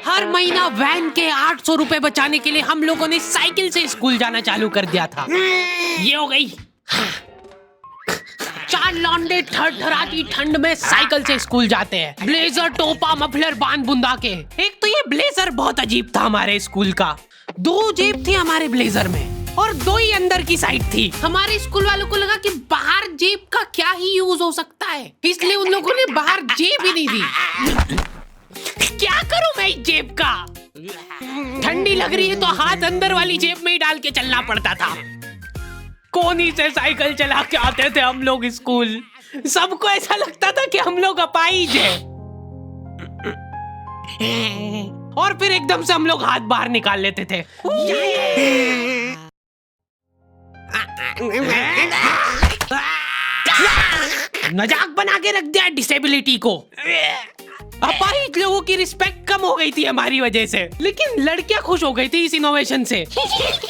हर महीना वैन के 800 रुपए बचाने के लिए हम लोगों ने साइकिल से स्कूल जाना चालू कर दिया था। ये हो गई। 4 लौंडे थरथराती ठंड में साइकिल से स्कूल जाते हैं, ब्लेजर, टोपा, मफलर बांध बुंदा के। एक तो ये ब्लेजर बहुत अजीब था हमारे स्कूल का। 2 जेब थी हमारे ब्लेजर में और 2 ही अंदर की साइड थी। हमारे स्कूल वालों को लगा कि बाहर जेब का क्या ही यूज हो सकता है, इसलिए उन लोगों ने बाहर जेब ही नहीं दी। क्या करूं मैं इस जेब का? ठंडी लग रही है तो हाथ अंदर वाली जेब में ही डाल के चलना पड़ता था। कोनी से साइकिल चला के आते थे हम लोग स्कूल। सबको ऐसा लगता था कि हम लोग अपाहिज हैं। और फिर एकदम से हम लोग हाथ बाहर निकाल लेते थे। मजाक बना के रख दिया डिसेबिलिटी को। अपाहिज लोगों की रिस्पेक्ट कम हो गई थी हमारी वजह से, लेकिन लड़कियां खुश हो गई थी इस इनोवेशन से।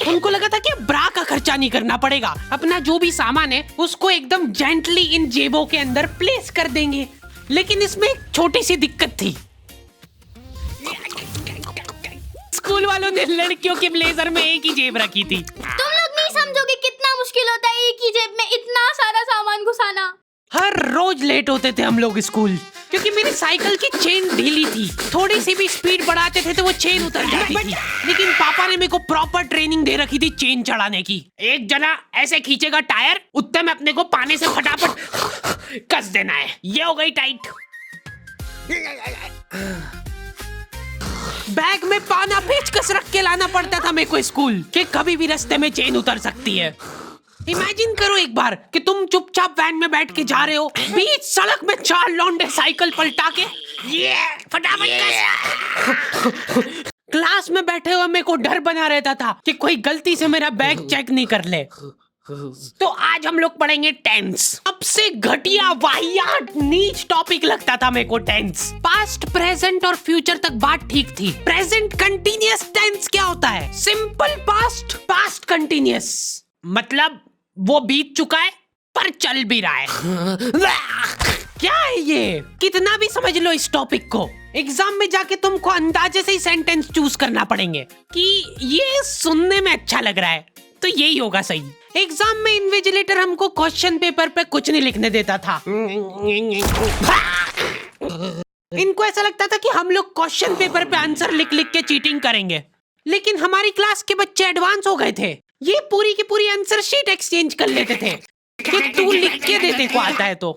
उनको लगा था कि ब्रा का खर्चा नहीं करना पड़ेगा, अपना जो भी सामान है उसको एकदम जेंटली इन जेबों के अंदर प्लेस कर देंगे। लेकिन इसमें एक छोटी सी दिक्कत थी। स्कूल वालों ने लड़कियों के ब्लेजर में एक ही जेब रखी थी। तुम लोग नहीं समझोगे कितना मुश्किल होता है एक ही जेब में इतना सारा सामान घुसाना। हर रोज लेट होते थे हम लोग स्कूल, क्योंकि मेरी साइकिल की चेन ढीली थी। थोड़ी सी भी स्पीड बढ़ाते थे तो वो चेन उतर जाती थी। लेकिन पापा ने मेरे को प्रॉपर ट्रेनिंग दे रखी थी चेन चढ़ाने की। एक जना ऐसे खींचेगा टायर, उतने में अपने को पानी से फटाफट कस देना है। ये हो गई टाइट। बैग में पाना पेचकस रख के लाना पड़ता था मेरे को स्कूल, कि कभी भी रास्ते में चेन उतर सकती है। इमेजिन करो एक बार कि तुम चुपचाप वैन में बैठ के जा रहे हो, बीच सड़क में 4 लौंडे साइकिल पलटा के फटाफट क्लास में बैठे हुए मेरे को डर बना रहता था कि कोई गलती से मेरा बैग चेक नहीं कर ले। तो आज हम लोग पढ़ेंगे टेंस। सबसे घटिया, वाहियात, नीच टॉपिक लगता था मेरे को टेंस। पास्ट, प्रेजेंट और फ्यूचर तक बात ठीक थी। प्रेजेंट कंटिन्यूअस टेंस क्या होता है? सिंपल पास्ट, पास्ट कंटिन्यूअस, मतलब वो बीत चुका है पर चल भी रहा है। क्या है ये? कितना भी समझ लो इस टॉपिक को, एग्जाम में जाके तुमको अंदाजे से ही सेंटेंस चूज करना पड़ेंगे कि ये सुनने में अच्छा लग रहा है तो यही होगा सही। एग्जाम में इन्विजिलेटर हमको क्वेश्चन पेपर पे कुछ नहीं लिखने देता था। इनको ऐसा लगता था कि हम लोग क्वेश्चन पेपर पे आंसर लिख लिख के चीटिंग करेंगे। लेकिन हमारी क्लास के बच्चे एडवांस हो गए थे, ये पूरी की पूरी आंसर शीट एक्सचेंज कर लेते थे कि तू लिख के देते को आता है। तो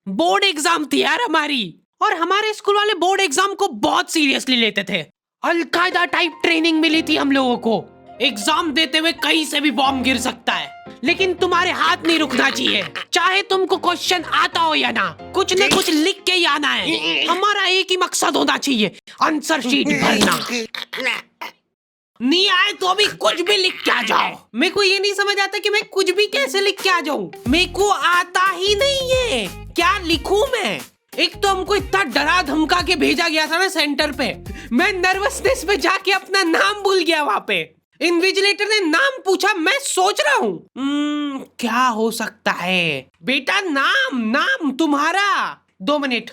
बोर्ड एग्जाम थी यार हमारी, और हमारे स्कूल वाले बोर्ड एग्जाम को बहुत सीरियसली लेते थे। अलकायदा टाइप ट्रेनिंग मिली थी हम लोगों को। एग्जाम देते हुए कहीं से भी बॉम्ब गिर सकता है, लेकिन तुम्हारे हाथ नहीं रुकना चाहिए, चाहे तुमको क्वेश्चन आता हो या ना, कुछ न कुछ लिख के ही आना है। हमारा एक ही मकसद होना चाहिए, आंसर शीट भरना। नहीं आए तो अभी कुछ भी लिख के आ जाओ। मेरे को ये नहीं समझ आता कि मैं कुछ भी कैसे लिख के आ जाऊं, मेरे को आता ही नहीं है। क्या लिखूं मैं? एक तो हमको इतना डरा धमका के भेजा गया था ना सेंटर पे, मैं नर्वसनेस में जाके अपना नाम भूल गया। वहां पे इन्विजिलेटर ने नाम पूछा, मैं सोच रहा हूँ क्या हो सकता है। बेटा नाम, नाम तुम्हारा। 2 मिनट।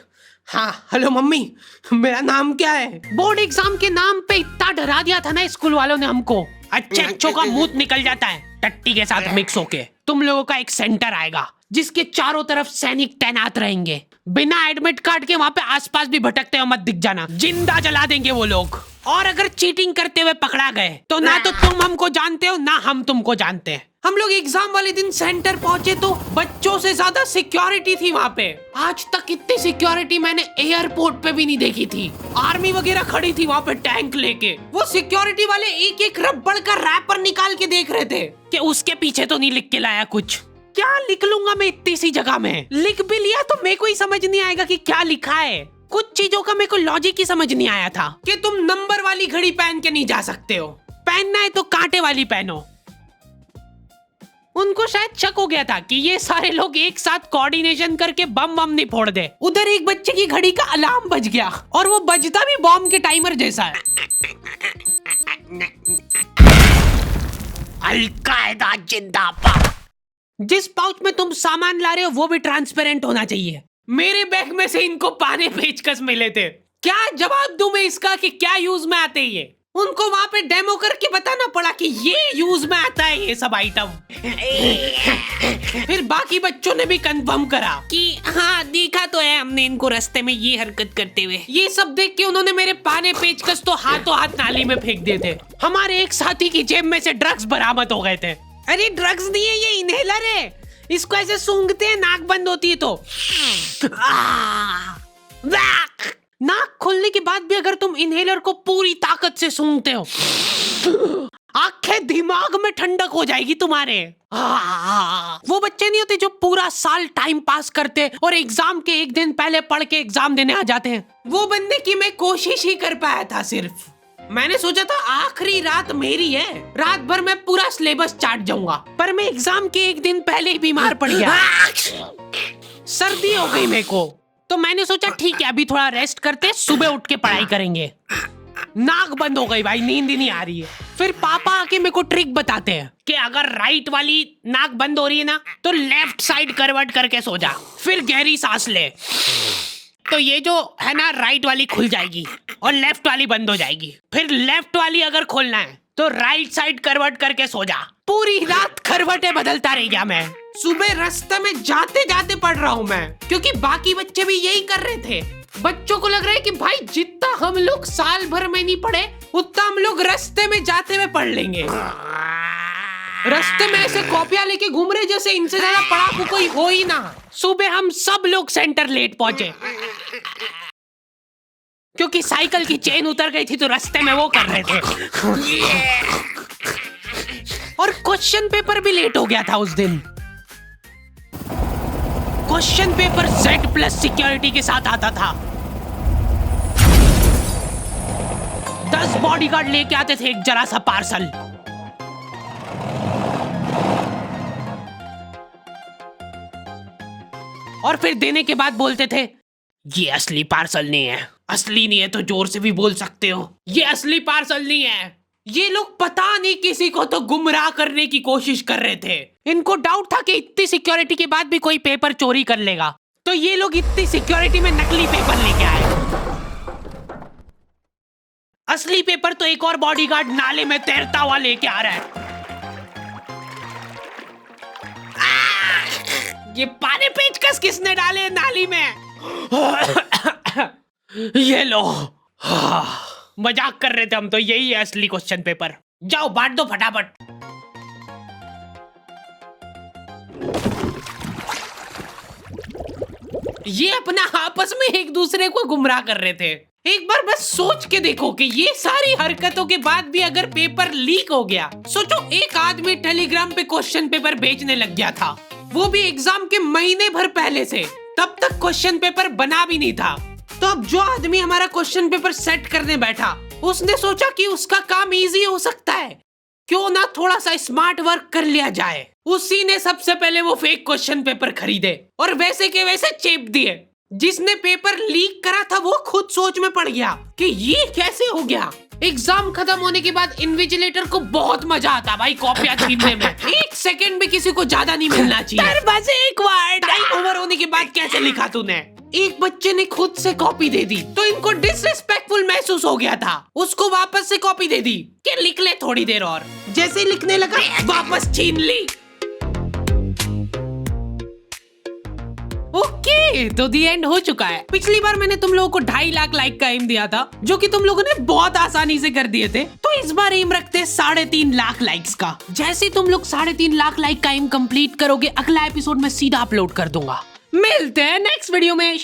हाँ हेलो मम्मी, मेरा नाम क्या है? बोर्ड एग्जाम के नाम पे इतना डरा दिया था ना स्कूल वालों ने हमको, अच्छे अच्छों का मुंह निकल जाता है टट्टी के साथ मिक्स होके। तुम लोगों का एक सेंटर आएगा जिसके चारों तरफ सैनिक तैनात रहेंगे। बिना एडमिट कार्ड के वहाँ पे आसपास भी भटकते हो मत दिख जाना, जिंदा जला देंगे वो लोग। और अगर चीटिंग करते हुए पकड़ा गए तो ना तो तुम हमको जानते हो ना हम तुमको जानते हैं। हम लोग एग्जाम वाले दिन सेंटर पहुंचे तो बच्चों से ज्यादा सिक्योरिटी थी वहाँ पे। आज तक इतनी सिक्योरिटी मैंने एयरपोर्ट पे भी नहीं देखी थी। आर्मी वगैरह खड़ी थी वहाँ पे टैंक लेके। वो सिक्योरिटी वाले एक एक रबड़ का रैपर निकाल के देख रहे थे कि उसके पीछे तो नहीं लिख के लाया कुछ। क्या लिख लूंगा मैं इतनी सी जगह में? लिख भी लिया तो मेरे को ही समझ नहीं आएगा कि क्या लिखा है। कुछ चीजों का मेरे को लॉजिक ही समझ नहीं आया था कि तुम नंबर वाली घड़ी पहन के नहीं जा सकते हो, पहनना है तो कांटे वाली पहनो। उनको शायद शक हो गया था कि ये सारे लोग एक साथ कोऑर्डिनेशन करके बम बम नहीं फोड़ दे। उधर एक बच्चे की घड़ी का अलार्म बज गया और वो बजता भी बॉम्ब के टाइमर जैसा है। अलकायदा जिंदाबाद। जिस पाउच में तुम सामान ला रहे हो वो भी ट्रांसपेरेंट होना चाहिए। मेरे बैग में से इनको पाने पेचकस मिले थे, क्या जवाब दूं मैं इसका कि क्या यूज में आते हैं ये? उनको वहां पे डेमो करके बताना पड़ा कि ये यूज में आता है ये सब आइटम। फिर बाकी बच्चों ने भी कंफर्म करा कि हाँ देखा तो है हमने इनको रास्ते में ये हरकत करते हुए। ये सब देख के उन्होंने मेरे पाने पेचकस तो हाथों हाथ नाली में फेंक दिए थे। हमारे एक साथी की जेब में से ड्रग्स बरामद हो गए थे। अरे ड्रग्स नहीं है, ये इनहेलर है। इसको ऐसे सूंघते हैं, नाक बंद होती है तो नाक खोलने के बाद भी अगर तुम इनहेलर को पूरी ताकत से सूंघते हो, आंखें दिमाग में ठंडक हो जाएगी तुम्हारे। वो बच्चे नहीं होते जो पूरा साल टाइम पास करते और एग्जाम के एक दिन पहले पढ़ के एग्जाम देने आ जाते हैं। वो बनने की मैं कोशिश ही कर पाया था। सिर्फ मैंने सोचा था आखिरी रात मेरी है, रात भर मैं पूरा सिलेबस चाट जाऊंगा, पर मैं एग्जाम के एक दिन पहले ही बीमार पड़ गया। सर्दी हो गई मेरे को, तो मैंने सोचा ठीक है अभी थोड़ा रेस्ट करते, सुबह उठ के पढ़ाई करेंगे। नाक बंद हो गई भाई, नींद ही नहीं आ रही है। फिर पापा आके मेरे को ट्रिक बताते हैं कि अगर राइट वाली नाक बंद हो रही है ना तो लेफ्ट साइड करवट करके सो जा, फिर गहरी सांस ले, तो ये जो है ना राइट वाली खुल जाएगी और लेफ्ट वाली बंद हो जाएगी। फिर लेफ्ट वाली अगर खोलना है तो राइट साइड करवट करके सो जा। पूरी रात करवटें बदलता रह गया मैं। सुबह रास्ते में जाते जाते पढ़ रहा हूँ मैं, क्योंकि बाकी बच्चे भी यही कर रहे थे। बच्चों को लग रहा है कि भाई जितना हम लोग साल भर में नहीं पढ़े उतना हम लोग रास्ते में जाते हुए पढ़ लेंगे। रास्ते में ऐसे कॉपियां लेके घूम रहे जैसे इनसे ज्यादा पढ़ाकू कोई हो ही ना। सुबह हम सब लोग सेंटर लेट पहुंचे, क्योंकि साइकिल की चेन उतर गई थी तो रास्ते में वो कर रहे थे। और क्वेश्चन पेपर भी लेट हो गया था उस दिन। क्वेश्चन पेपर Z+ सिक्योरिटी के साथ आता था। 10 बॉडीगार्ड लेके आते थे एक जरा सा पार्सल। और फिर देने के बाद बोलते थे ये असली पार्सल नहीं है। असली नहीं है तो जोर से भी बोल सकते हो, ये असली पार्सल नहीं है। ये लोग पता नहीं किसी को तो गुमराह करने की कोशिश कर रहे थे। इनको डाउट था कि इतनी सिक्योरिटी के बाद भी कोई पेपर चोरी कर लेगा, तो ये लोग इतनी सिक्योरिटी में नकली पेपर लेके आए। असली पेपर तो एक और बॉडीगार्ड नाले में तैरता हुआ लेके आ रहा है। ये पाने पेचकस किसने डाले नाली में? ये लो। मजाक कर रहे थे हम तो, यही है असली क्वेश्चन पेपर। जाओ बांट दो फटाफट। ये अपना आपस में एक दूसरे को गुमराह कर रहे थे। एक बार बस सोच के देखो कि ये सारी हरकतों के बाद भी अगर पेपर लीक हो गया, सोचो एक आदमी टेलीग्राम पे क्वेश्चन पेपर बेचने लग गया था, वो भी एग्जाम के महीने भर पहले से, तब तक क्वेश्चन पेपर बना भी नहीं था। तो अब जो आदमी हमारा क्वेश्चन पेपर सेट करने बैठा, उसने सोचा कि उसका काम इजी हो सकता है, क्यों ना थोड़ा सा स्मार्ट वर्क कर लिया जाए। उसी ने सबसे पहले वो फेक क्वेश्चन पेपर खरीदे और वैसे के वैसे चेप दिए। जिसने पेपर लीक करा था वो खुद सोच में पड़ गया कि ये कैसे हो गया। एग्जाम खत्म होने के बाद इन्विजिलेटर को बहुत मजा आता भाई कॉपियां छीनने में। एक सेकंड भी किसी को ज्यादा नहीं मिलना चाहिए। बस एक वर्ड टाइम ओवर होने के बाद कैसे लिखा तूने? एक बच्चे ने खुद से कॉपी दे दी तो इनको डिसरिस्पेक्टफुल महसूस हो गया था। उसको वापस से कॉपी दे दी कि लिख ले थोड़ी देर और। जैसे ही लिखने लगा वापस छीन ली। ओके, तो दी एंड हो चुका है। पिछली बार मैंने तुम लोगों को 2.5 लाख लाइक का एम दिया था, जो कि तुम लोगों ने बहुत आसानी से कर दिए थे। तो इस बार एम रखते हैं 3.5 लाख लाइक्स का। जैसे तुम लोग 3.5 लाख लाइक का एम कंप्लीट करोगे, अगला एपिसोड में सीधा अपलोड कर दूंगा। मिलते हैं नेक्स्ट वीडियो में।